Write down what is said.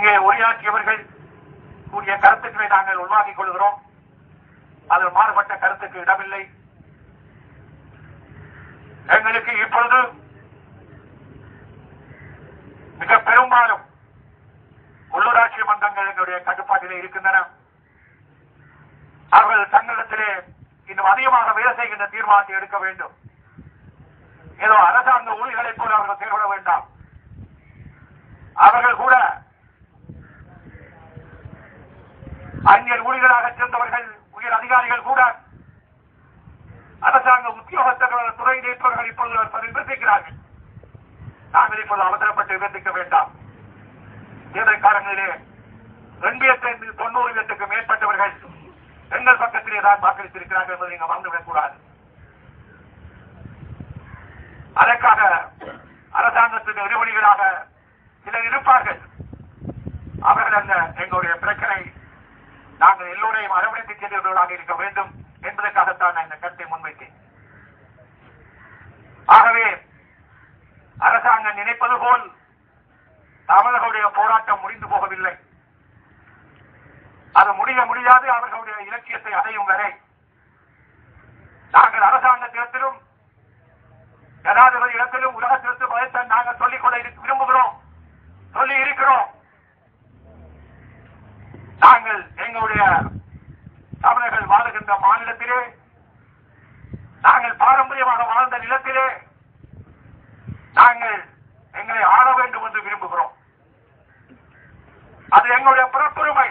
இங்கே உரையாற்றியவர்கள் கூறிய கருத்துக்களை நாங்கள் உள்வாங்கிக் கொள்கிறோம். அதில் மாறுபட்ட கருத்துக்கு இடமில்லை. எங்களுக்கு இப்பொழுது மிக பெரும்பாலும் உள்ளூராட்சி மன்றங்கள் எங்களுடைய கட்டுப்பாட்டிலே இருக்கின்றன. அவர்கள் தங்களிடத்திலே இன்னும் அதிகமாக வேலை செய்கின்ற தீர்மானத்தை எடுக்க வேண்டும். ஏதோ அரசாங்க ஊழியர்களைப் போல அவர்கள் செயல்பட வேண்டாம். அவர்கள் கூட அறிஞர் ஊழியர்களாக சேர்ந்தவர்கள், உயர் அதிகாரிகள் கூட அரசாங்க உத்தியோகத்தர்கள், துறை நீப்பவர்கள் இப்பொழுது விமர்சிக்கிறார்கள். நாங்கள் இப்பொழுது அவசரப்பட்டு விமர்சிக்க வேண்டாம். தேர்தல் காலங்களிலே 290 மேற்பட்டவர்கள் எங்கள் பக்கத்திலே தான் வாக்களித்திருக்கிறார்கள் என்பதை நீங்கள் மறந்துவிடக் கூடாது. அதற்காக அரசாங்கத்தின் எதிர்வழிகளாக சிலர் இருப்பார்கள். அவர்கள் அல்ல. எங்களுடைய பிரச்சனை நாங்கள் எல்லோரையும் அரவணைத்து செல்வர்களாக இருக்க வேண்டும் என்பதற்காகத்தான் நான் இந்த கருத்தை முன்வைத்தேன். ஆகவே அரசாங்கம் நினைப்பது போல் தமிழர்களுடைய போராட்டம் முடிந்து போகவில்லை. அது முடியாது. அவர்களுடைய இலட்சியத்தை அடையும் வரை நாங்கள் அரசாங்கத்திடத்திலும் ஜனாதிபதி இடத்திலும் உலகத்திற்கு பயத்தான் நாங்கள் சொல்லிக்கொள்ள விரும்புகிறோம், சொல்லி இருக்கிறோம். நாங்கள் எங்களுடைய தமிழர்கள் வாழுகின்ற மாநிலத்திலே, நாங்கள் பாரம்பரியமாக வாழ்ந்த நிலத்திலே நாங்கள் எங்களை ஆள வேண்டும் என்று விரும்புகிறோம். அது எங்களுடைய புறப்புரிமை.